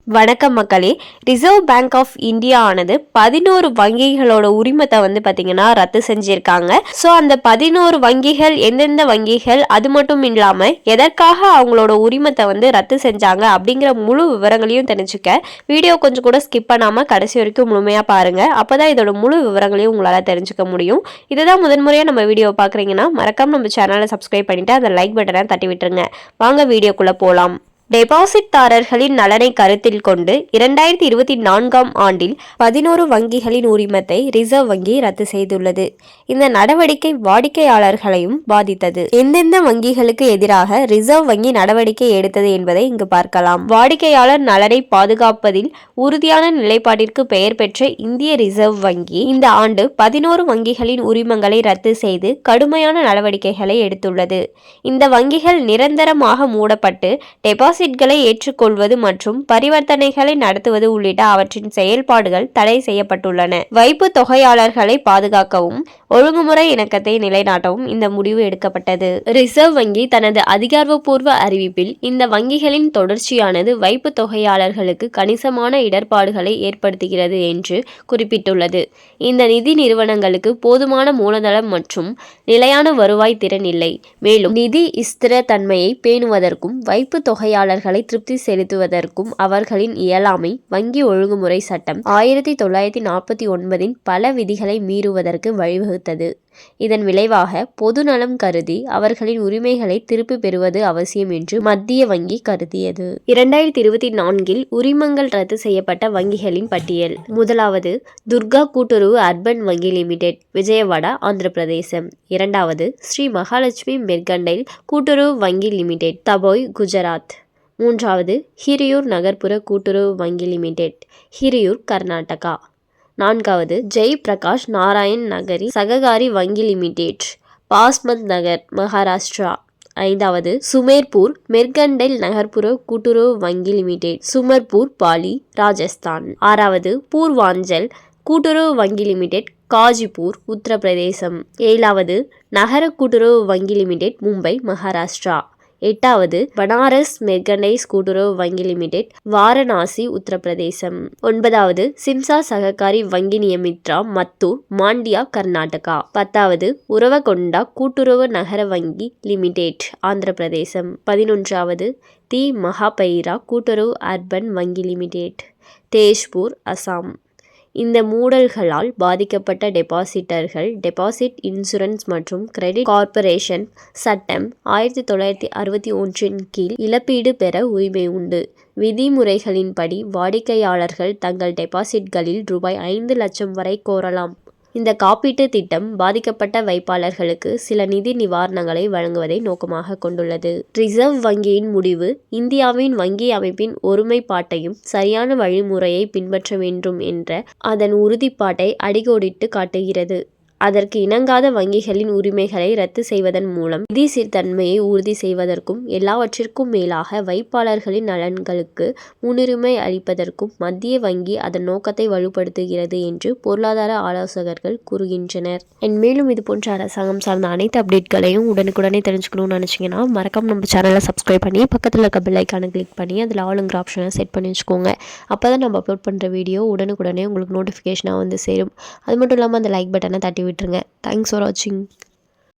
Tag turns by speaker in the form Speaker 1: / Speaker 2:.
Speaker 1: வணக்கம் மக்களே. Reserve bank of India ஆனது 11 வங்கிகளோட உரிமத்தை பார்த்தீங்கன்னா ரத்து செஞ்சிருக்காங்க. ஸோ அந்த 11 வங்கிகள் எந்தெந்த வங்கிகள், அது மட்டும் இல்லாமல் எதற்காக அவங்களோட உரிமத்தை ரத்து செஞ்சாங்க அப்படிங்கிற முழு விவரங்களையும் தெரிஞ்சுக்க வீடியோ கொஞ்சம் கூட ஸ்கிப் பண்ணாமல் கடைசி வரைக்கும் முழுமையாக பாருங்கள். அப்போ தான் இதோட முழு விவரங்களையும் உங்களால் தெரிஞ்சுக்க முடியும். இதுதான் முதன்முறையாக நம்ம வீடியோ பார்க்குறீங்கன்னா மறக்காம நம்ம சேனலை சப்ஸ்கிரைப் பண்ணிவிட்டு அந்த லைக் பட்டனை தட்டி விட்டுருங்க. வாங்க வீடியோக்குள்ளே போகலாம். டெபாசிட்தாரர்களின் நலனை கருத்தில் கொண்டு 2024ஆம் ஆண்டில் 11 வங்கிகளின் உரிமத்தை ரிசர்வ் வங்கி ரத்து செய்துள்ளது. இந்த நடவடிக்கை வாடிக்கையாளர்களையும் பாதித்தது. எந்தெந்த வங்கிகளுக்கு எதிராக ரிசர்வ் வங்கி நடவடிக்கை எடுத்தது என்பதை இங்கு பார்க்கலாம். வாடிக்கையாளர் நலனை பாதுகாப்பதில் உறுதியான நிலைப்பாட்டிற்கு பெயர் பெற்ற இந்திய ரிசர்வ் வங்கி இந்த ஆண்டு 11 வங்கிகளின் உரிமங்களை ரத்து செய்து கடுமையான நடவடிக்கைகளை எடுத்துள்ளது. இந்த வங்கிகள் நிரந்தரமாக மூடப்பட்டு டெபாசிட்களை ஏற்றுக்கொள்வது மற்றும் பரிவர்த்தனைகளை நடத்துவது உள்ளிட்ட அவற்றின் செயல்பாடுகள் தடை செய்யப்பட்டுள்ளன. வைப்பு தொகையாளர்களை பாதுகாக்கவும் ஒழுங்குமுறை இணக்கத்தை நிலைநாட்டவும் இந்த முடிவு எடுக்கப்பட்டது. ரிசர்வ் வங்கி தனது அதிகாரப்பூர்வ அறிவிப்பில் இந்த வங்கிகளின் தொடர்ச்சியானது வைப்பு தொகையாளர்களுக்கு கணிசமான இடர்பாடுகளை ஏற்படுத்துகிறது என்று குறிப்பிட்டுள்ளது. இந்த நிதி நிறுவனங்களுக்கு போதுமான மூலதனம் மற்றும் நிலையான வருவாய் திறன் இல்லை, மேலும் நிதி ஸ்திரத்தன்மையை பேணுவதற்கும் வைப்பு தொகையாளர்களை திருப்தி செலுத்துவதற்கும் அவர்களின் இயலாமை வங்கி ஒழுங்குமுறை சட்டம் 1949 பல விதிகளை மீறுவதற்கு வழிவகுத்தது. இதன் விளைவாக பொது நலம் கருதி அவர்களின் உரிமைகளை திருப்பி பெறுவது அவசியம் என்று மத்திய வங்கி கருதியது. 2024 உரிமங்கள் ரத்து செய்யப்பட்ட வங்கிகளின் பட்டியல். முதலாவது துர்கா கூட்டுறவு அர்பன் வங்கி லிமிடெட், விஜயவாடா, ஆந்திர பிரதேசம். இரண்டாவது ஸ்ரீ மகாலட்சுமி மெர்கண்டைல் கூட்டுறவு வங்கி லிமிடெட், தபோய், குஜராத். மூன்றாவது ஹிரியூர் நகர்ப்புற கூட்டுறவு வங்கி லிமிடெட், ஹிரியூர், கர்நாடகா. நான்காவது ஜெய் பிரகாஷ் நாராயண் நகரி சககாரி வங்கி லிமிடெட், பாஸ்மத் நகர், மகாராஷ்டிரா. ஐந்தாவது சுமேர்பூர் மெர்கண்டைல் நகர்ப்புற கூட்டுறவு வங்கி லிமிடெட், சுமர்பூர், பாலி, ராஜஸ்தான். ஆறாவது பூர்வாஞ்சல் கூட்டுறவு வங்கி லிமிடெட், காஜிப்பூர், உத்தரப்பிரதேசம். ஏழாவது நகர கூட்டுறவு வங்கி லிமிடெட், மும்பை, மகாராஷ்டிரா. எட்டாவது பனாரஸ் மெர்கண்டைல்ஸ் கூட்டுறவு வங்கி லிமிடெட், வாரணாசி, உத்தரப்பிரதேசம். ஒன்பதாவது சிம்சா சககாரி வங்கி நியமித்ரா, மத்தூர், மாண்டியா, கர்நாடகா. பத்தாவது உரவகொண்டா கூட்டுறவு நகர வங்கி லிமிடெட், ஆந்திர பிரதேசம். 11வது தி மகாபைரா கூட்டுறவு அர்பன் வங்கி லிமிடெட், தேஜ்பூர், அசாம். இந்த மூடல்களால் பாதிக்கப்பட்ட டெபாசிட்டர்கள் டெபாசிட் இன்சூரன்ஸ் மற்றும் கிரெடிட் கார்ப்பரேஷன் சட்டம் 1961 கீழ் இழப்பீடு பெற உரிமை உண்டு. விதிமுறைகளின்படி வாடிக்கையாளர்கள் தங்கள் டெபாசிட்களில் ரூ.5 லட்சம் வரை கோரலாம். இந்த காப்பீட்டு திட்டம் பாதிக்கப்பட்ட வைப்பாளர்களுக்கு சில நிதி நிவாரணங்களை வழங்குவதை நோக்கமாக கொண்டுள்ளது. ரிசர்வ் வங்கியின் முடிவு இந்தியாவின் வங்கி அமைப்பின் ஒருமைப்பாட்டையும் சரியான வழிமுறையை பின்பற்ற வேண்டும் என்ற அதன் உறுதிப்பாட்டை அடிக்கோடிட்டு காட்டுகிறது. அதற்கு இணங்காத வங்கிகளின் உரிமைகளை ரத்து செய்வதன் மூலம் நிதி சீர்தன்மையை உறுதி செய்வதற்கும் எல்லாவற்றிற்கும் மேலாக வைப்பாளர்களின் நலன்களுக்கு முன்னுரிமை அளிப்பதற்கும் மத்திய வங்கி அதன் நோக்கத்தை வலுப்படுத்துகிறது என்று பொருளாதார ஆலோசகர்கள் கூறுகின்றனர். மேலும் இது போன்ற அரசாங்கம் சார்ந்த அனைத்து அப்டேட்களையும் உடனுக்குடனே தெரிஞ்சுக்கணும்னு நினச்சிங்கன்னா மறக்காம நம்ம சேனலை சப்ஸ்கிரைப் பண்ணி பக்கத்தில் இருக்க பெல் ஐக்கானை கிளிக் பண்ணி அதில் ஆளுங்கிற ஆப்ஷனை செட் பண்ணி வச்சுக்கோங்க. அப்போ தான் நம்ம அப்லோட் பண்ணுற வீடியோ உடனுக்குடனே உங்களுக்கு நோட்டிஃபிகேஷனாக சேரும். அது மட்டும் இல்லாமல் அந்த லைக் பட்டனை தட்டி விட்டுருங்க. தேங்க்ஸ் ஃபார் வாட்சிங்.